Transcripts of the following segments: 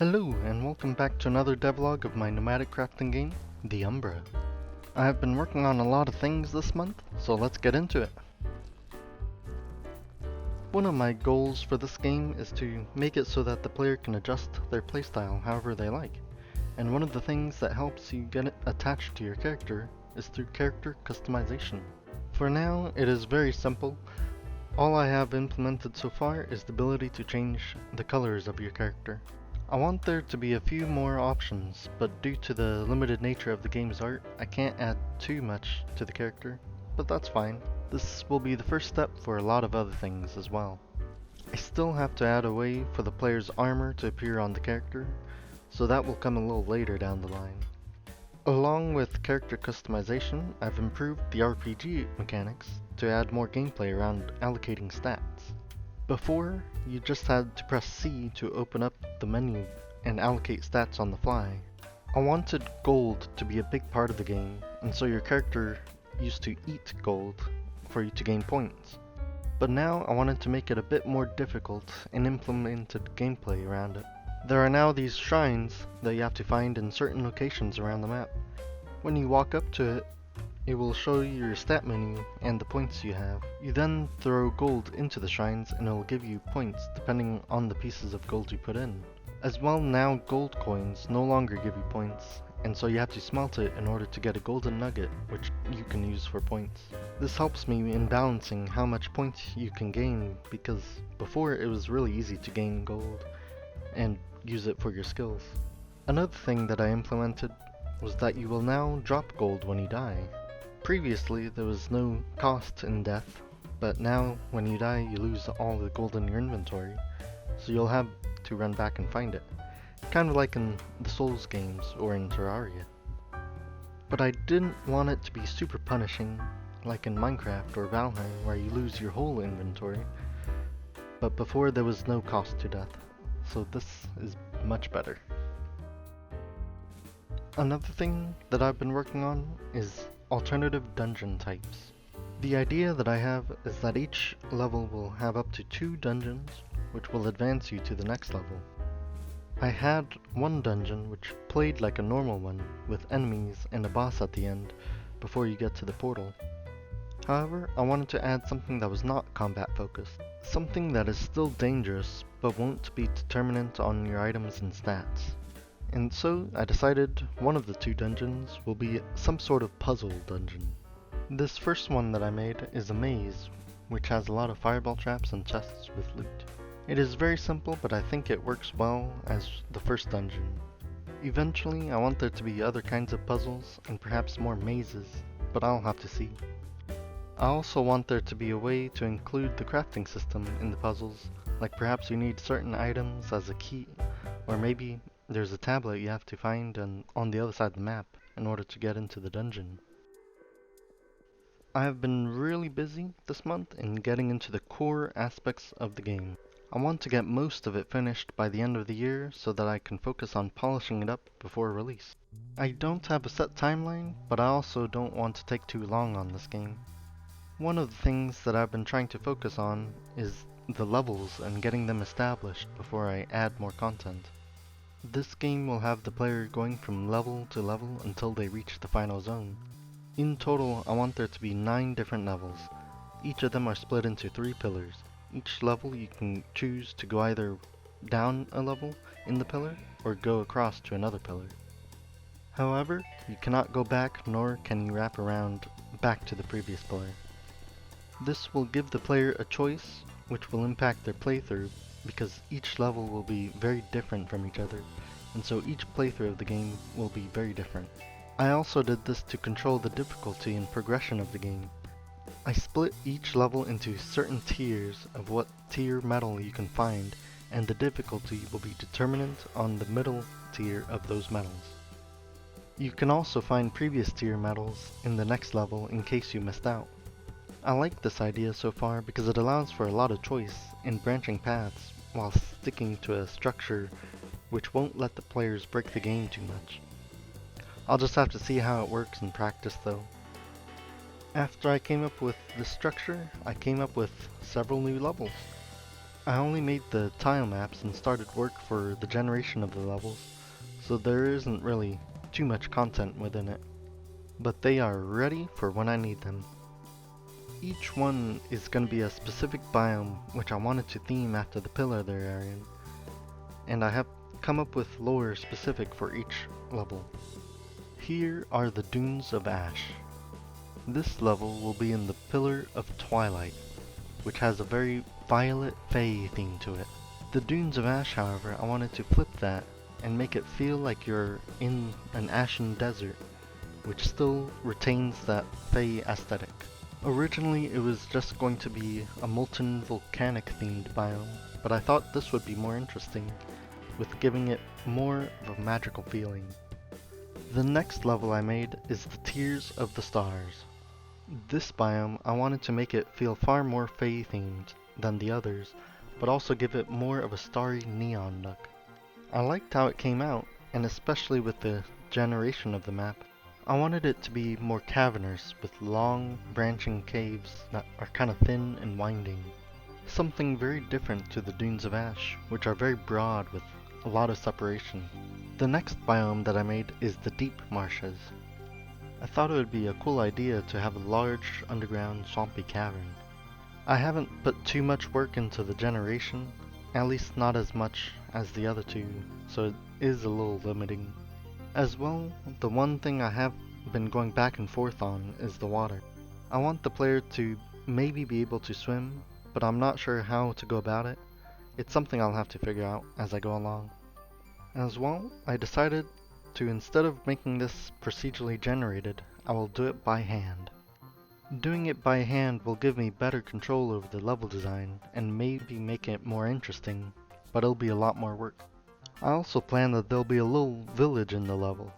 Hello, and welcome back to another devlog of my nomadic crafting game, the Umbra. I have been working on a lot of things this month, so let's get into it. One of my goals for this game is to make it so that the player can adjust their playstyle however they like. And one of the things that helps you get it attached to your character is through character customization. For now, it is very simple. All I have implemented so far is the ability to change the colors of your character. I want there to be a few more options, but due to the limited nature of the game's art, I can't add too much to the character, but that's fine. This will be the first step for a lot of other things as well. I still have to add a way for the player's armor to appear on the character, so that will come a little later down the line. Along with character customization, I've improved the RPG mechanics to add more gameplay around allocating stats. Before, you just had to press C to open up the menu and allocate stats on the fly. I wanted gold to be a big part of the game, and so your character used to eat gold for you to gain points. But now I wanted to make it a bit more difficult and implemented gameplay around it. There are now these shrines that you have to find in certain locations around the map. When you walk up to it, it will show you your stat menu and the points you have. You then throw gold into the shrines and it will give you points depending on the pieces of gold you put in. As well, now gold coins no longer give you points, and so you have to smelt it in order to get a golden nugget, which you can use for points. This helps me in balancing how much points you can gain, because before it was really easy to gain gold and use it for your skills. Another thing that I implemented was that you will now drop gold when you die. Previously, there was no cost in death, but now when you die, you lose all the gold in your inventory, so you'll have to run back and find it. Kind of like in the Souls games or in Terraria. But I didn't want it to be super punishing, like in Minecraft or Valheim, where you lose your whole inventory, but before there was no cost to death, so this is much better. Another thing that I've been working on is alternative dungeon types. The idea that I have is that each level will have up to 2 dungeons, which will advance you to the next level. I had one dungeon which played like a normal one, with enemies and a boss at the end, before you get to the portal. However, I wanted to add something that was not combat focused. Something that is still dangerous, but won't be determinant on your items and stats. And so I decided one of the 2 dungeons will be some sort of puzzle dungeon. This first one that I made is a maze, which has a lot of fireball traps and chests with loot. It is very simple, but I think it works well as the first dungeon. Eventually I want there to be other kinds of puzzles and perhaps more mazes, but I'll have to see. I also want there to be a way to include the crafting system in the puzzles, like perhaps you need certain items as a key, or maybe there's a tablet you have to find on the other side of the map in order to get into the dungeon. I have been really busy this month in getting into the core aspects of the game. I want to get most of it finished by the end of the year so that I can focus on polishing it up before release. I don't have a set timeline, but I also don't want to take too long on this game. One of the things that I've been trying to focus on is the levels and getting them established before I add more content. This game will have the player going from level to level until they reach the final zone. In total, I want there to be 9 different levels. Each of them are split into 3 pillars. Each level you can choose to go either down a level in the pillar or go across to another pillar. However, you cannot go back, nor can you wrap around back to the previous pillar. This will give the player a choice which will impact their playthrough, because each level will be very different from each other, and so each playthrough of the game will be very different. I also did this to control the difficulty and progression of the game. I split each level into certain tiers of what tier metal you can find, and the difficulty will be determinant on the middle tier of those metals. You can also find previous tier metals in the next level in case you missed out. I like this idea so far because it allows for a lot of choice in branching paths while sticking to a structure which won't let the players break the game too much. I'll just have to see how it works in practice though. After I came up with this structure, I came up with several new levels. I only made the tile maps and started work for the generation of the levels, so there isn't really too much content within it. But they are ready for when I need them. Each one is going to be a specific biome which I wanted to theme after the pillar they're in, and I have come up with lore specific for each level. Here are the Dunes of Ash. This level will be in the Pillar of Twilight, which has a very violet fey theme to it. The Dunes of Ash, however, I wanted to flip that and make it feel like you're in an ashen desert, which still retains that fey aesthetic. Originally it was just going to be a molten volcanic themed biome, but I thought this would be more interesting, with giving it more of a magical feeling. The next level I made is the Tears of the Stars. This biome I wanted to make it feel far more fey themed than the others, but also give it more of a starry neon look. I liked how it came out, and especially with the generation of the map. I wanted it to be more cavernous, with long, branching caves that are kind of thin and winding. Something very different to the Dunes of Ash, which are very broad with a lot of separation. The next biome that I made is the Deep Marshes. I thought it would be a cool idea to have a large underground swampy cavern. I haven't put too much work into the generation, at least not as much as the other two, so it is a little limiting. As well, the one thing I have been going back and forth on is the water. I want the player to maybe be able to swim, but I'm not sure how to go about it. It's something I'll have to figure out as I go along. As well, I decided to, instead of making this procedurally generated, I will do it by hand. Doing it by hand will give me better control over the level design and maybe make it more interesting, but it'll be a lot more work. I also plan that there'll be a little village in the level.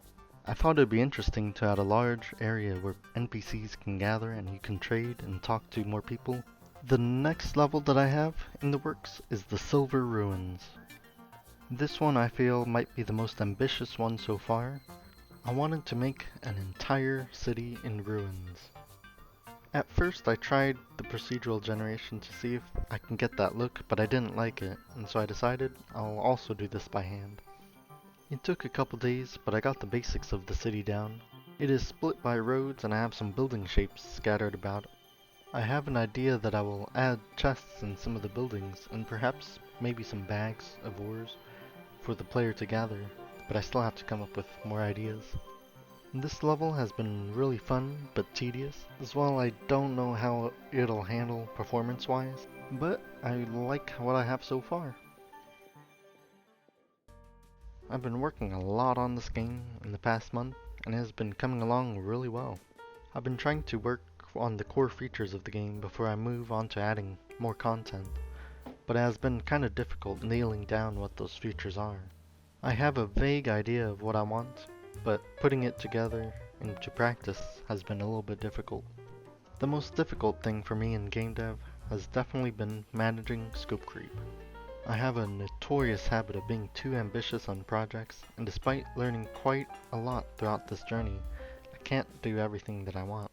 I thought it'd be interesting to add a large area where NPCs can gather and you can trade and talk to more people. The next level that I have in the works is the Silver Ruins. This one I feel might be the most ambitious one so far. I wanted to make an entire city in ruins. At first I tried the procedural generation to see if I can get that look, but I didn't like it, and so I decided I'll also do this by hand. It took a couple days, but I got the basics of the city down. It is split by roads and I have some building shapes scattered about. I have an idea that I will add chests in some of the buildings, and perhaps maybe some bags of ores for the player to gather, but I still have to come up with more ideas. This level has been really fun, but tedious. As well, I don't know how it'll handle performance-wise, but I like what I have so far. I've been working a lot on this game in the past month, and it has been coming along really well. I've been trying to work on the core features of the game before I move on to adding more content, but it has been kinda difficult nailing down what those features are. I have a vague idea of what I want, but putting it together into practice has been a little bit difficult. The most difficult thing for me in game dev has definitely been managing scope creep. I have a notorious habit of being too ambitious on projects, and despite learning quite a lot throughout this journey, I can't do everything that I want.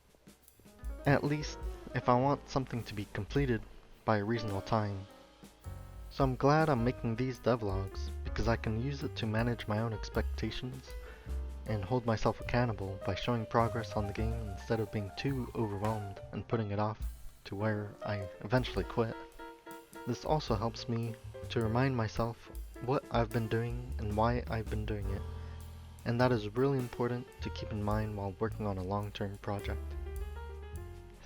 At least, if I want something to be completed by a reasonable time. So I'm glad I'm making these devlogs, because I can use it to manage my own expectations and hold myself accountable by showing progress on the game instead of being too overwhelmed and putting it off to where I eventually quit. This also helps me to remind myself what I've been doing and why I've been doing it, and that is really important to keep in mind while working on a long-term project.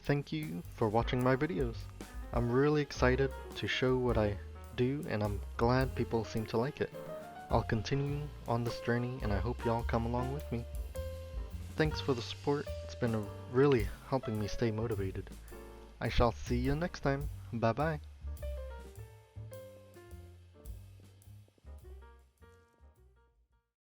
Thank you for watching my videos. I'm really excited to show what I do, and I'm glad people seem to like it. I'll continue on this journey, and I hope y'all come along with me. Thanks for the support. It's been really helping me stay motivated. I shall see you next time. Bye bye.